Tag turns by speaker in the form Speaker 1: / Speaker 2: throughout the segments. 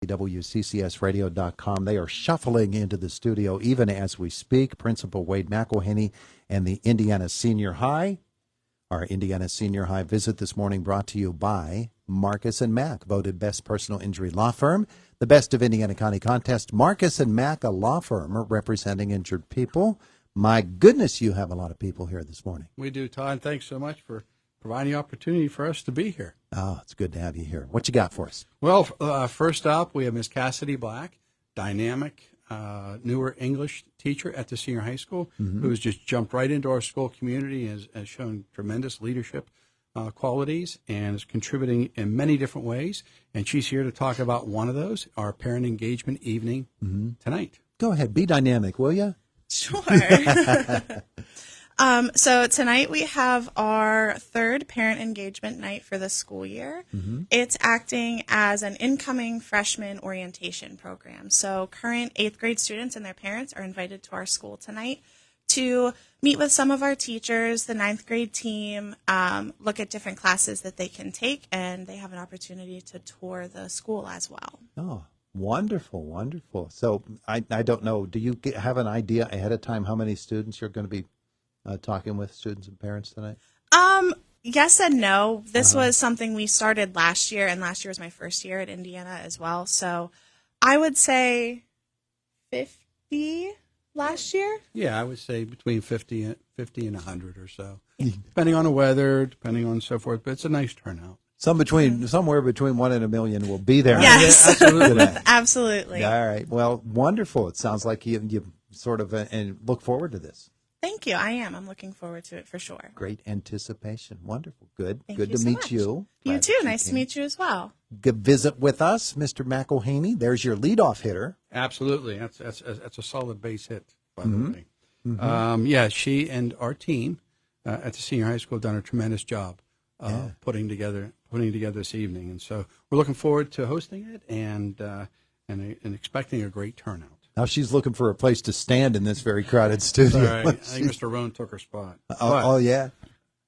Speaker 1: WCCSradio.com. They are shuffling into the studio even as we speak. Principal Wade McElhaney and the Indiana Senior High. Our Indiana Senior High visit this morning brought to you by Marcus & Mack, voted best personal injury law firm. The Best of Indiana County contest. Marcus & Mack, a law firm representing injured people. My goodness, you have a lot of people here this morning.
Speaker 2: We do, Todd. Thanks so much for providing the opportunity for us to be here.
Speaker 1: Oh, it's good to have you here. What you got for us?
Speaker 2: Well, first up, we have Miss Cassidy Black, dynamic, newer English teacher at the senior high school, who has just jumped right into our school community and has shown tremendous leadership qualities and is contributing in many different ways. And she's here to talk about one of those, our parent engagement evening tonight.
Speaker 1: Go ahead. Be dynamic, will you?
Speaker 3: Sure. So tonight we have our third parent engagement night for the school year. It's acting as an incoming freshman orientation program. So current 8th grade students and their parents are invited to our school tonight to meet with some of our teachers, the 9th grade team, look at different classes that they can take, and they have an opportunity to tour the school as well.
Speaker 1: Oh, wonderful, wonderful. So I don't know, do you have an idea ahead of time how many students you're going to be talking with students and parents tonight?
Speaker 3: Yes and no. This was something we started last year, and last year was my first year at Indiana as well. So I would say 50 last year.
Speaker 2: Yeah, I would say between 50 and 100 or so, depending on the weather, depending on so forth. But it's a nice turnout.
Speaker 1: Somewhere between 1 and a million will be there.
Speaker 3: Yes,
Speaker 2: absolutely.
Speaker 3: absolutely.
Speaker 1: All right. Well, wonderful. It sounds like you sort of and look forward to this.
Speaker 3: Thank you. I am. I'm looking forward to it for sure.
Speaker 1: Great anticipation. Wonderful. Good.
Speaker 3: Thank
Speaker 1: Good
Speaker 3: you
Speaker 1: to
Speaker 3: so
Speaker 1: meet
Speaker 3: much.
Speaker 1: you.
Speaker 3: You
Speaker 1: Glad
Speaker 3: too.
Speaker 1: that you
Speaker 3: Nice to
Speaker 1: came.
Speaker 3: meet you as well.
Speaker 1: Good visit with us, Mr. McElhaney. There's your leadoff hitter.
Speaker 2: Absolutely. That's a solid base hit, by the way. Yeah, she and our team at the senior high school have done a tremendous job putting together this evening. And so we're looking forward to hosting it and expecting a great turnout.
Speaker 1: Now she's looking for a place to stand in this very crowded studio.
Speaker 2: All right. I think Mr. Rohn took her spot.
Speaker 1: Oh, yeah.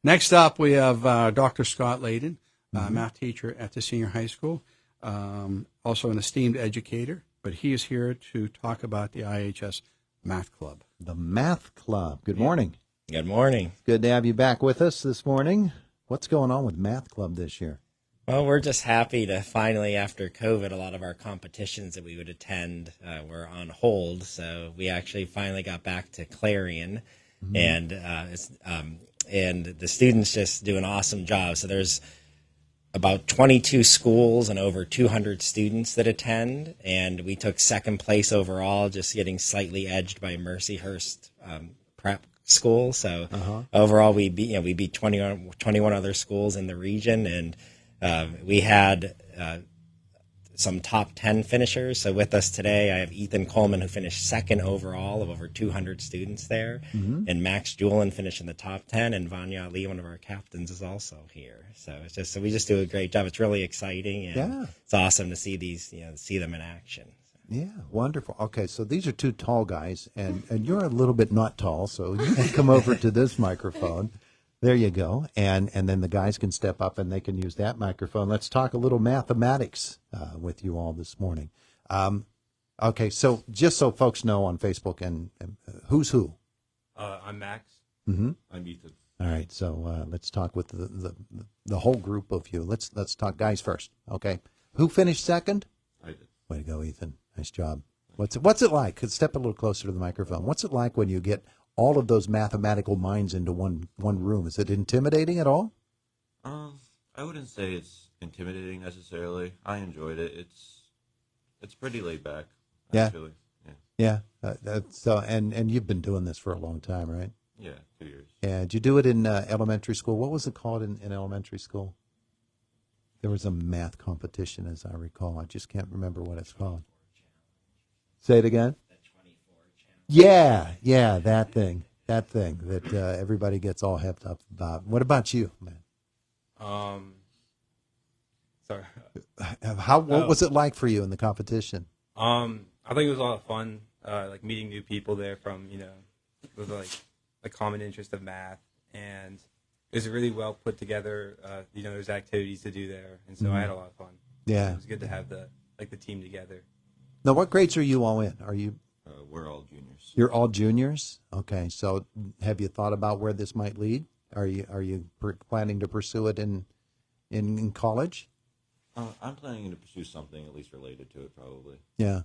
Speaker 2: Next up, we have Dr. Scott Layden, math teacher at the senior high school, also an esteemed educator, but he is here to talk about the IHS Math Club.
Speaker 1: The Math Club. Good morning.
Speaker 4: Good morning.
Speaker 1: Good to have you back with us this morning. What's going on with Math Club this year?
Speaker 4: Well, we're just happy to finally, after COVID, a lot of our competitions that we would attend were on hold. So we actually finally got back to Clarion, and the students just do an awesome job. So there's about 22 schools and over 200 students that attend, and we took second place overall, just getting slightly edged by Mercyhurst Prep School. So overall, we beat 21 other schools in the region, and we had some top 10 finishers. So with us today, I have Ethan Coleman, who finished second overall of over 200 students there, and Max Julian finished in the top 10, and Vanya Ali, one of our captains, is also here. So we just do a great job. It's really exciting, and it's awesome to see see them in action.
Speaker 1: Yeah, wonderful. Okay, so these are two tall guys, and you're a little bit not tall, so you can come over to this microphone. There you go. And then the guys can step up and they can use that microphone. Let's talk a little mathematics with you all this morning. Okay, so just so folks know on Facebook, and who's who?
Speaker 5: I'm Max.
Speaker 1: Mm-hmm.
Speaker 5: I'm Ethan.
Speaker 1: All right, so let's talk with the whole group of you. Let's talk guys first, okay? Who finished second?
Speaker 5: I did.
Speaker 1: Way to go, Ethan. Nice job. What's it like? Step a little closer to the microphone. What's it like when you get all of those mathematical minds into one room? Is it intimidating at all?
Speaker 5: I wouldn't say it's intimidating necessarily. I enjoyed it. It's pretty laid back. Actually.
Speaker 1: Yeah. So and you've been doing this for a long time, right?
Speaker 5: Yeah, 2 years.
Speaker 1: Yeah. Did you do it in elementary school? What was it called in elementary school? There was a math competition, as I recall. I just can't remember what it's called. Say it again. Yeah, that thing that everybody gets all hepped up about. What about you, man?
Speaker 6: Sorry.
Speaker 1: What was it like for you in the competition?
Speaker 6: I think it was a lot of fun, like meeting new people there from, with like a common interest of math, and it was really well put together. There's activities to do there, and so I had a lot of fun.
Speaker 1: Yeah.
Speaker 6: It was good to have the like the team together.
Speaker 1: Now, what grades are you all in? Are you?
Speaker 5: We're all juniors.
Speaker 1: You're all juniors. Okay. So, have you thought about where this might lead? Are you planning to pursue it in college?
Speaker 5: I'm planning to pursue something at least related to it, probably.
Speaker 1: Yeah.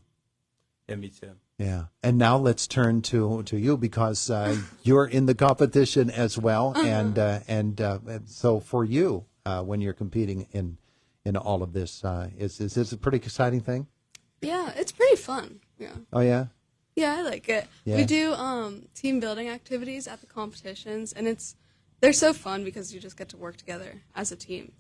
Speaker 6: Yeah, me too.
Speaker 1: Yeah. And now let's turn to you because you're in the competition as well, and so for you, when you're competing in all of this, is this a pretty exciting thing?
Speaker 7: Yeah, it's pretty fun. Yeah.
Speaker 1: Oh yeah.
Speaker 7: Yeah, I like it.
Speaker 1: Yeah.
Speaker 7: We do team building activities at the competitions, and they're so fun because you just get to work together as a team.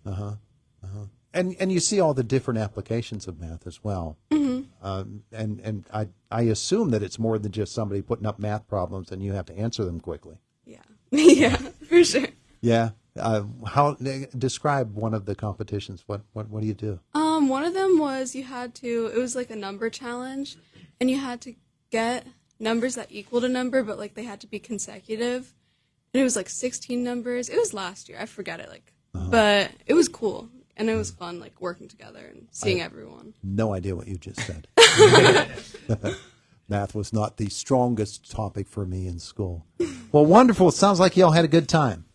Speaker 1: And you see all the different applications of math as well. And I assume that it's more than just somebody putting up math problems and you have to answer them quickly.
Speaker 7: Yeah. Yeah, for sure.
Speaker 1: Yeah. How describe one of the competitions? What do you do?
Speaker 7: One of them was it was like a number challenge, and you had to get numbers that equaled a number, but like they had to be consecutive. And it was like 16 numbers. It was last year. I forget it but it was cool. And it was fun, like, working together and seeing everyone.
Speaker 1: No idea what you just said. Math was not the strongest topic for me in school. Well, wonderful. It sounds like you all had a good time.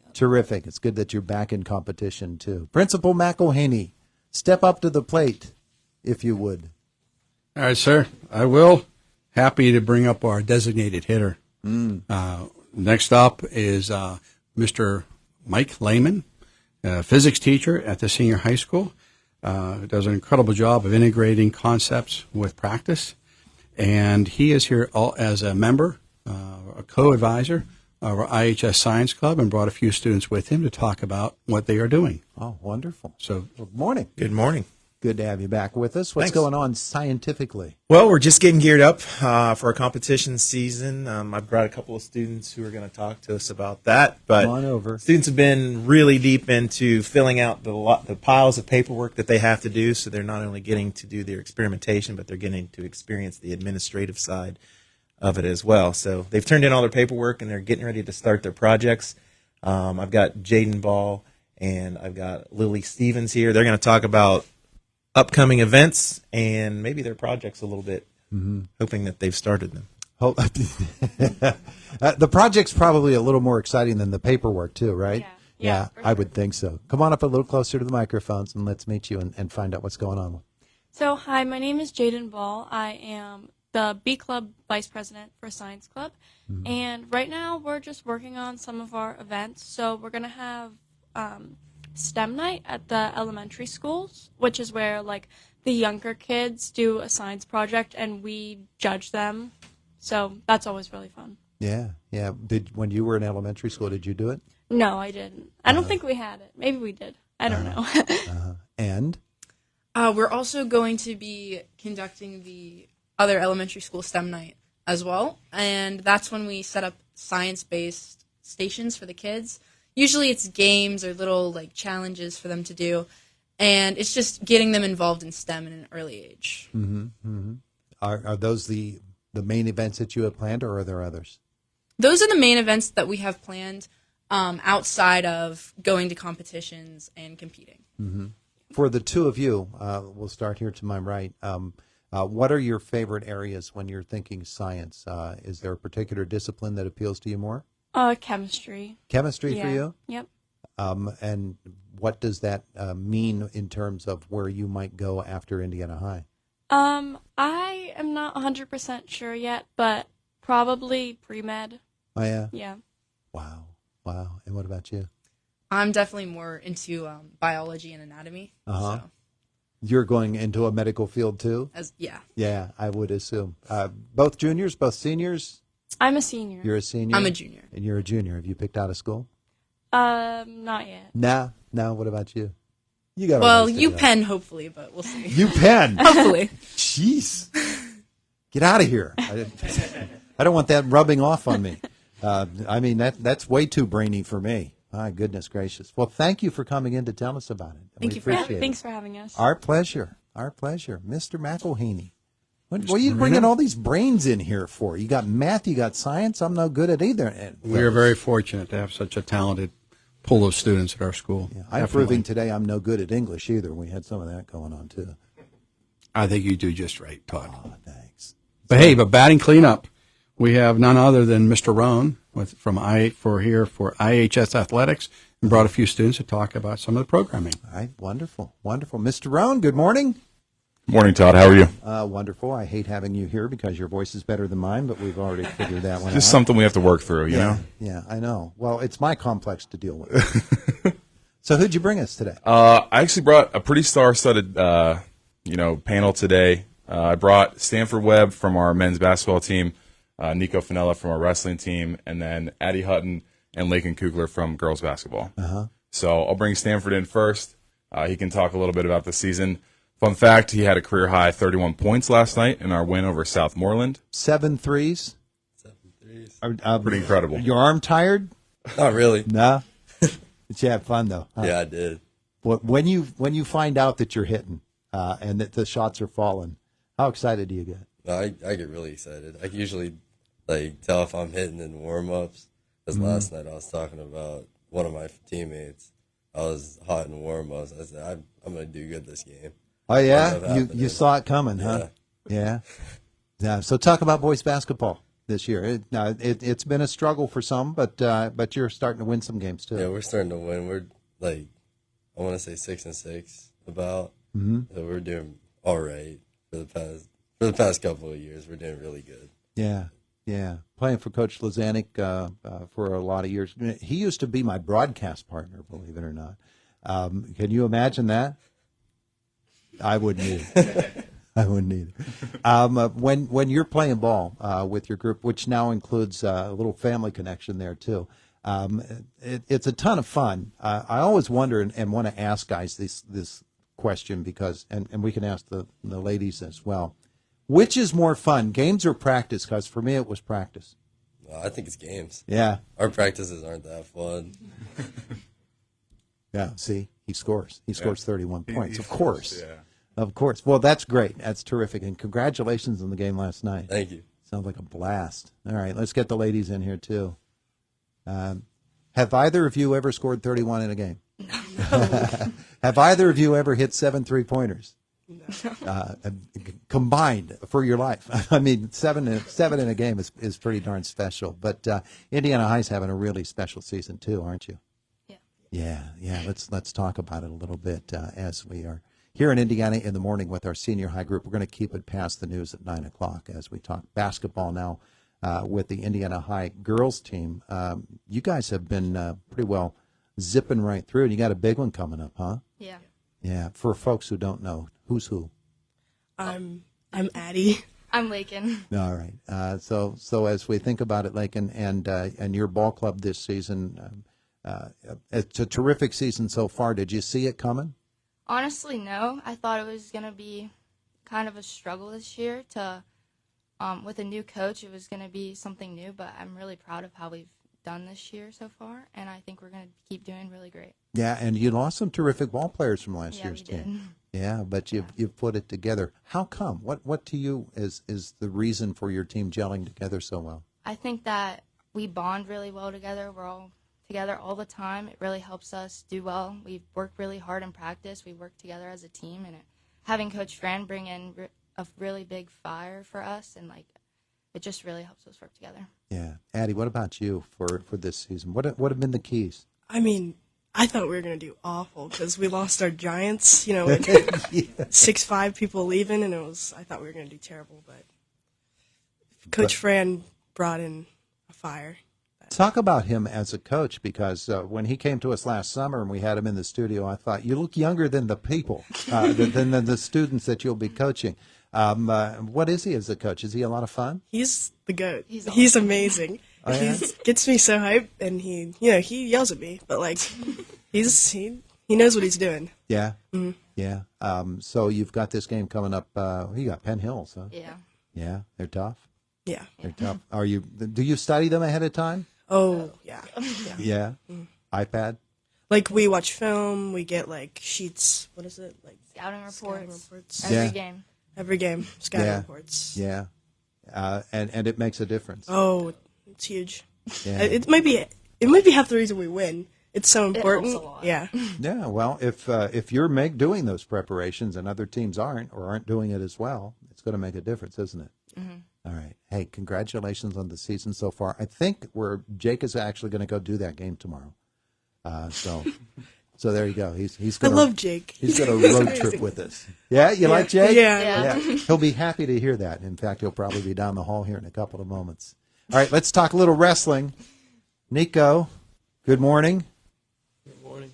Speaker 1: Yep. Terrific. It's good that you're back in competition, too. Principal McElhaney, step up to the plate, if you would.
Speaker 2: All right, sir. I will. Happy to bring up our designated hitter. Next up is Mr. Mike Lehman. Physics teacher at the senior high school, does an incredible job of integrating concepts with practice. And he is here as a member, a co-advisor of our IHS Science Club, and brought a few students with him to talk about what they are doing.
Speaker 1: Oh, wonderful.
Speaker 2: So,
Speaker 1: good morning.
Speaker 8: Good morning.
Speaker 1: Good to have you back with us. What's
Speaker 8: Thanks.
Speaker 1: going on scientifically?
Speaker 8: Well, we're just getting geared up for our competition season. I've brought a couple of students who are going to talk to us about that. But
Speaker 1: Come on over.
Speaker 8: Students have been really deep into filling out the piles of paperwork that they have to do, so they're not only getting to do their experimentation, but they're getting to experience the administrative side of it as well. So they've turned in all their paperwork, and they're getting ready to start their projects. I've got Jaden Ball and I've got Lily Stevens here. They're going to talk about upcoming events and maybe their projects a little bit, hoping that they've started them.
Speaker 1: The project's probably a little more exciting than the paperwork, too, right?
Speaker 9: Yeah,
Speaker 1: I would think so. Come on up a little closer to the microphones and let's meet you and find out what's going on.
Speaker 9: So, hi, my name is Jaden Ball. I am the B Club Vice President for Science Club. And right now we're just working on some of our events. So we're going to have STEM night at the elementary schools, which is where like the younger kids do a science project and we judge them. So that's always really fun.
Speaker 1: Yeah. When you were in elementary school, did you do it?
Speaker 9: No, I didn't. I don't think we had it. Maybe we did. I don't know.
Speaker 1: And?
Speaker 10: We're also going to be conducting the other elementary school STEM night as well. And that's when we set up science-based stations for the kids. Usually it's games or little like challenges for them to do, and it's just getting them involved in STEM in an early age.
Speaker 1: Are those the main events that you have planned, or are there others?
Speaker 10: Those are the main events that we have planned outside of going to competitions and competing.
Speaker 1: For the two of you, we'll start here to my right. What are your favorite areas when you're thinking science? Is there a particular discipline that appeals to you more?
Speaker 9: Chemistry.
Speaker 1: Chemistry for you?
Speaker 9: Yep.
Speaker 1: And what does that mean in terms of where you might go after Indiana High?
Speaker 9: I am not 100% sure yet, but probably pre-med.
Speaker 1: Oh, yeah?
Speaker 9: Yeah.
Speaker 1: Wow. And what about you?
Speaker 10: I'm definitely more into biology and anatomy. So,
Speaker 1: You're going into a medical field too?
Speaker 10: yeah.
Speaker 1: Yeah, I would assume. Both juniors, both seniors?
Speaker 9: I'm a senior.
Speaker 1: You're a senior?
Speaker 10: I'm a junior.
Speaker 1: And you're a junior. Have you picked out a school?
Speaker 9: Not yet.
Speaker 1: No. What about you? You got
Speaker 10: Well, UPenn, hopefully, but we'll see.
Speaker 1: UPenn?
Speaker 10: Hopefully.
Speaker 1: Jeez. Get out of here. I don't want that rubbing off on me. I mean, that's way too brainy for me. My goodness gracious. Well, thank you for coming in to tell us about it.
Speaker 10: Thank
Speaker 1: We
Speaker 10: you for
Speaker 1: appreciate it.
Speaker 9: Thanks for having us.
Speaker 1: Our pleasure. Mr. McElhaney. What are you bringing all these brains in here for? You got math, you got science. I'm no good at either.
Speaker 2: We are very fortunate to have such a talented pool of students at our school.
Speaker 1: I'm proving today I'm no good at English either. We had some of that going on, too.
Speaker 2: I think you do just right, Todd.
Speaker 1: Oh, thanks.
Speaker 2: But hey, batting cleanup, we have none other than Mr. Roan from IHS Athletics, and brought a few students to talk about some of the programming.
Speaker 1: All right, wonderful, wonderful. Mr. Roan, good morning.
Speaker 11: Morning, Todd. How are you?
Speaker 1: Wonderful. I hate having you here because your voice is better than mine, but we've already figured that one out.
Speaker 11: Just something we have to work through, you know?
Speaker 1: Yeah, I know. Well, it's my complex to deal with. So who'd you bring us today?
Speaker 11: I actually brought a pretty star-studded, panel today. I brought Stanford Webb from our men's basketball team, Nico Finella from our wrestling team, and then Addie Hutton and Lakin Kugler from girls basketball.
Speaker 1: Uh-huh.
Speaker 11: So I'll bring Stanford in first. He can talk a little bit about the season. Fun fact, he had a career-high 31 points last night in our win over Southmoreland.
Speaker 1: 7 threes?
Speaker 12: 7 threes.
Speaker 11: Pretty incredible.
Speaker 1: Your arm tired?
Speaker 12: Not really.
Speaker 1: No? But you had fun, though. Huh?
Speaker 12: Yeah, I did.
Speaker 1: When you find out that you're hitting and that the shots are falling, how excited do you get?
Speaker 12: No, I get really excited. I can usually tell if I'm hitting in warm-ups. Because last night I was talking about one of my teammates. I was hot in warm-ups. I said, I'm going to do good this game.
Speaker 1: Oh, yeah? You saw it coming, huh? Yeah. So talk about boys basketball this year. It's been a struggle for some, but you're starting to win some games, too.
Speaker 12: Yeah, we're starting to win. We're, I want to say 6-6 about.
Speaker 1: Mm-hmm.
Speaker 12: So we're doing all right for the past couple of years. We're doing really good.
Speaker 1: Yeah. Playing for Coach Lazanik for a lot of years. He used to be my broadcast partner, believe it or not. Can you imagine that? I wouldn't either. I wouldn't either. When you're playing ball with your group, which now includes a little family connection there too, it's a ton of fun. I always wonder and want to ask guys this question because, and we can ask the ladies as well. Which is more fun, games or practice? Because for me, it was practice.
Speaker 12: I think it's games.
Speaker 1: Yeah.
Speaker 12: Our practices aren't that fun.
Speaker 1: Yeah, see, he scores. He scores 31 points, of course. Yeah. Of course. Well, that's great. That's terrific. And congratulations on the game last night.
Speaker 12: Thank you.
Speaker 1: Sounds like a blast. All right, let's get the ladies in here, too. Have either of you ever scored 31 in a game? No. Have either of you ever hit 7 3-pointers? No. Combined for your life. I mean, seven in a game is pretty darn special. But Indiana High's having a really special season, too, aren't you? Yeah. Let's talk about it a little bit as we are here in Indiana in the morning with our senior high group. We're going to keep it past the news at 9 o'clock as we talk basketball now with the Indiana High girls team. You guys have been pretty well zipping right through, and you got a big one coming up, huh?
Speaker 13: Yeah.
Speaker 1: Yeah. For folks who don't know, who's who?
Speaker 13: I'm Addie. I'm Lakin.
Speaker 1: All right. So as we think about it, Lakin, and your ball club this season. It's a terrific season so far. Did you see it coming?
Speaker 9: Honestly, no. I thought it was going to be kind of a struggle this year with a new coach. It was going to be something new, but I'm really proud of how we've done this year so far, and I think we're going to keep doing really great.
Speaker 1: Yeah, and you lost some terrific ball players from last year's
Speaker 9: we did.
Speaker 1: team. Yeah, but you've put it together. How come? What to you is the reason for your team gelling together so well?
Speaker 9: I think that we bond really well together. We're all together all the time. It really helps us do well. We work really hard in practice. We work together as a team, and having Coach Fran bring in a really big fire for us, and it just really helps us work together.
Speaker 1: Yeah, Addie, what about you for this season? What have been the keys?
Speaker 13: I mean, I thought we were going to do awful because we lost our Giants. With 6'5" people leaving, and I thought we were going to do terrible. But Coach Fran brought in a fire.
Speaker 1: Talk about him as a coach, because when he came to us last summer and we had him in the studio, I thought, you look younger than the people, than the students that you'll be coaching. What is he as a coach? Is he a lot of fun?
Speaker 13: He's the GOAT. He's amazing.
Speaker 1: Oh, yeah?
Speaker 13: He gets me so hyped, and he yells at me, but he knows what he's doing.
Speaker 1: Yeah.
Speaker 13: Mm-hmm.
Speaker 1: Yeah. So you've got this game coming up. You got Penn Hills, huh?
Speaker 9: Yeah.
Speaker 1: Yeah, they're tough.
Speaker 13: Yeah.
Speaker 1: They're tough. Do you study them ahead of time?
Speaker 13: Oh, yeah.
Speaker 1: Yeah. iPad?
Speaker 13: We watch film, we get sheets, what is it?
Speaker 9: Scouting reports.
Speaker 13: Every game, scouting reports.
Speaker 1: Yeah. And it makes a difference.
Speaker 13: Oh, it's huge.
Speaker 1: Yeah.
Speaker 13: It might be half the reason we win, it's so
Speaker 10: helps
Speaker 13: important.
Speaker 10: a lot.
Speaker 13: Yeah.
Speaker 1: Yeah, well, if you're doing those preparations and other teams aren't doing it as well, it's going to make a difference, isn't it? All right. Hey, congratulations on the season so far. I think Jake is actually going to go do that game tomorrow. So there you go. He's
Speaker 13: I
Speaker 1: gonna,
Speaker 13: love Jake.
Speaker 1: He's going to road trip with us. Yeah, you like Jake?
Speaker 13: Yeah.
Speaker 1: He'll be happy to hear that. In fact, he'll probably be down the hall here in a couple of moments. All right, let's talk a little wrestling. Nico, good morning.
Speaker 14: Good morning.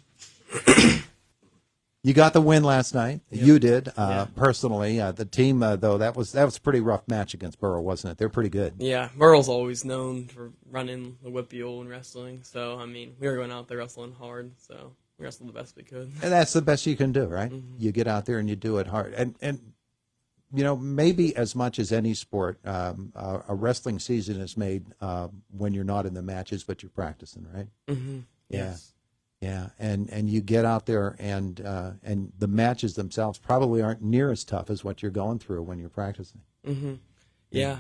Speaker 1: You got the win last night. Yep. You did, personally. The team, though, that was a pretty rough match against Burrow, wasn't it? They're pretty good.
Speaker 14: Yeah, Burrow's always known for running the whip-mule and wrestling. So, I mean, we were going out there wrestling hard, so we wrestled the best we could.
Speaker 1: And that's the best you can do, right?
Speaker 14: Mm-hmm.
Speaker 1: You get out there and you do it hard. And you know, maybe as much as any sport, a wrestling season is made when you're not in the matches, but you're practicing, right?
Speaker 14: Mm-hmm.
Speaker 1: Yes. Yeah, and you get out there, and the matches themselves probably aren't near as tough as what you're going through when you're practicing.
Speaker 14: Mm-hmm. Yeah.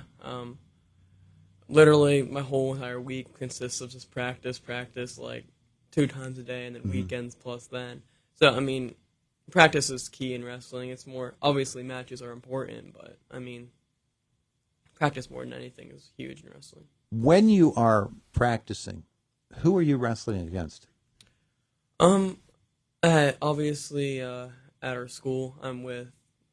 Speaker 14: Literally, my whole entire week consists of just practice, like 2 times a day, and then weekends plus then. So, I mean, practice is key in wrestling. It's more, obviously matches are important, but, I mean, practice more than anything is huge in wrestling.
Speaker 1: When you are practicing, who are you wrestling against?
Speaker 14: Obviously, at our school, I'm with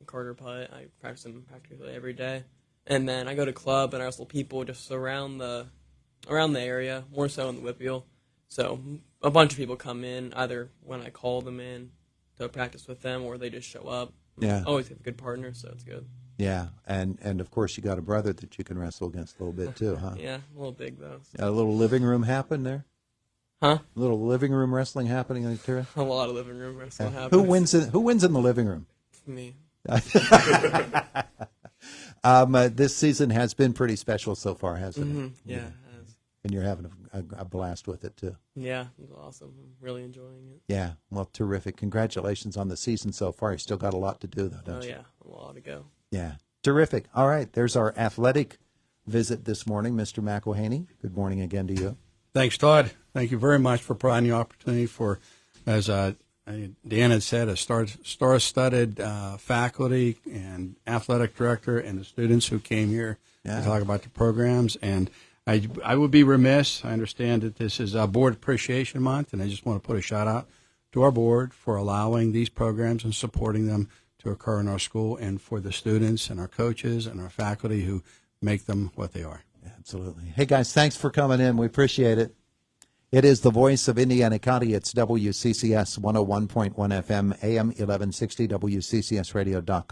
Speaker 14: Carter Putt. I practice him practically every day. And then I go to club and I wrestle people just around the area, more so in the whip-wheel. So a bunch of people come in, either when I call them in to practice with them or they just show up.
Speaker 1: Yeah.
Speaker 14: Always have a good partner, so it's good.
Speaker 1: Yeah, and of course you got a brother that you can wrestle against a little bit too, huh?
Speaker 14: Yeah, a little big though.
Speaker 1: A little living room happen there?
Speaker 14: Huh?
Speaker 1: A little living room wrestling happening in Tara?
Speaker 14: A lot of living room wrestling happens.
Speaker 1: Who wins in the living room?
Speaker 14: Me.
Speaker 1: This season has been pretty special so far, hasn't it?
Speaker 14: Yeah, it has.
Speaker 1: And you're having a blast with it too.
Speaker 14: Yeah, it's awesome. I'm really enjoying it.
Speaker 1: Yeah, well, terrific. Congratulations on the season so far. You still got a lot to do, though, don't you?
Speaker 14: Oh, yeah, a lot to go.
Speaker 1: Yeah, terrific. All right, there's our athletic visit this morning. Mr. McElhaney, good morning again to you.
Speaker 2: Thanks, Todd. Thank you very much for providing the opportunity for, as Dan had said, a star-studded faculty and athletic director and the students who came here to talk about the programs. And I would be remiss. I understand that this is Board Appreciation Month, and I just want to put a shout-out to our board for allowing these programs and supporting them to occur in our school, and for the students and our coaches and our faculty who make them what they are.
Speaker 1: Absolutely. Hey, guys, thanks for coming in. We appreciate it. It is the voice of Indiana County. It's WCCS 101.1 FM, AM 1160, WCCSradio.com.